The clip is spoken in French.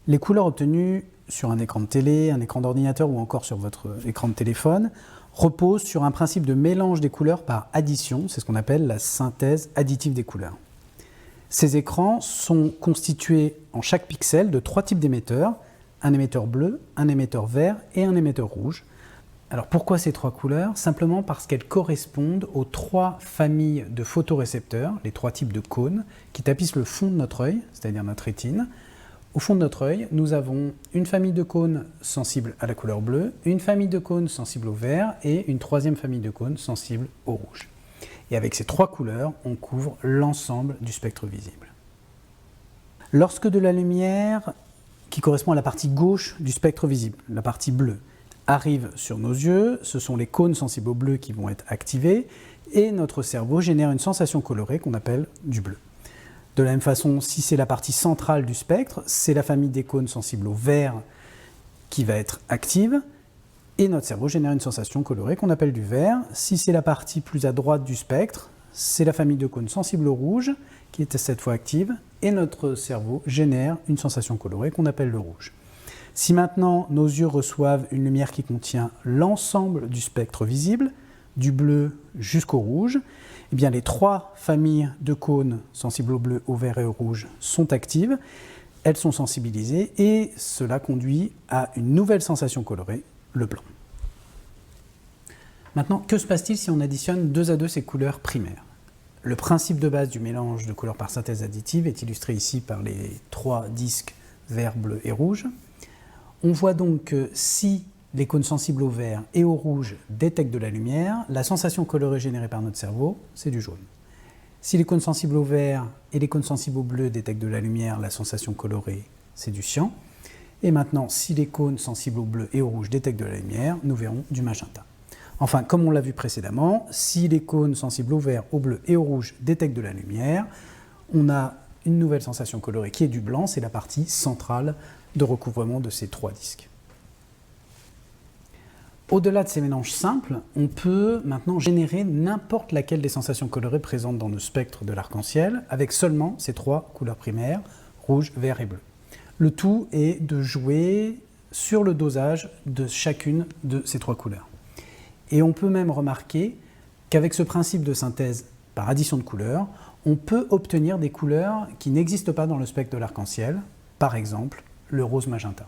Les couleurs obtenues sur un écran de télé, un écran d'ordinateur ou encore sur votre écran de téléphone reposent sur un principe de mélange des couleurs par addition, c'est ce qu'on appelle la synthèse additive des couleurs. Ces écrans sont constitués en chaque pixel de 3 types d'émetteurs, un émetteur bleu, un émetteur vert et un émetteur rouge. Alors pourquoi ces 3 couleurs? Simplement parce qu'elles correspondent aux 3 familles de photorécepteurs, les 3 types de cônes, qui tapissent le fond de notre œil, c'est-à-dire notre rétine. Au fond de notre œil, nous avons une famille de cônes sensibles à la couleur bleue, une famille de cônes sensibles au vert et une 3e famille de cônes sensibles au rouge. Et avec ces 3 couleurs, on couvre l'ensemble du spectre visible. Lorsque de la lumière, qui correspond à la partie gauche du spectre visible, la partie bleue, arrive sur nos yeux, ce sont les cônes sensibles au bleu qui vont être activés et notre cerveau génère une sensation colorée qu'on appelle du bleu. De la même façon, si c'est la partie centrale du spectre, c'est la famille des cônes sensibles au vert qui va être active et notre cerveau génère une sensation colorée qu'on appelle du vert. Si c'est la partie plus à droite du spectre, c'est la famille de cônes sensibles au rouge qui est cette fois active et notre cerveau génère une sensation colorée qu'on appelle le rouge. Si maintenant nos yeux reçoivent une lumière qui contient l'ensemble du spectre visible, du bleu jusqu'au rouge, eh bien les 3 familles de cônes sensibles au bleu, au vert et au rouge sont actives, elles sont sensibilisées et cela conduit à une nouvelle sensation colorée, le blanc. Maintenant, que se passe-t-il si on additionne 2 à 2 ces couleurs primaires? Le principe de base du mélange de couleurs par synthèse additive est illustré ici par les 3 disques vert, bleu et rouge. On voit donc que si les cônes sensibles au vert et au rouge détectent de la lumière, la sensation colorée générée par notre cerveau, c'est du jaune. Si les cônes sensibles au vert et les cônes sensibles au bleu détectent de la lumière, la sensation colorée, c'est du cyan. Et maintenant, si les cônes sensibles au bleu et au rouge détectent de la lumière, nous verrons du magenta. Enfin, comme on l'a vu précédemment, si les cônes sensibles au vert, au bleu et au rouge détectent de la lumière, on a une nouvelle sensation colorée qui est du blanc, c'est la partie centrale de recouvrement de ces 3 disques. Au-delà de ces mélanges simples, on peut maintenant générer n'importe laquelle des sensations colorées présentes dans le spectre de l'arc-en-ciel avec seulement ces 3 couleurs primaires, rouge, vert et bleu. Le tout est de jouer sur le dosage de chacune de ces 3 couleurs. Et on peut même remarquer qu'avec ce principe de synthèse par addition de couleurs, on peut obtenir des couleurs qui n'existent pas dans le spectre de l'arc-en-ciel, par exemple le rose magenta.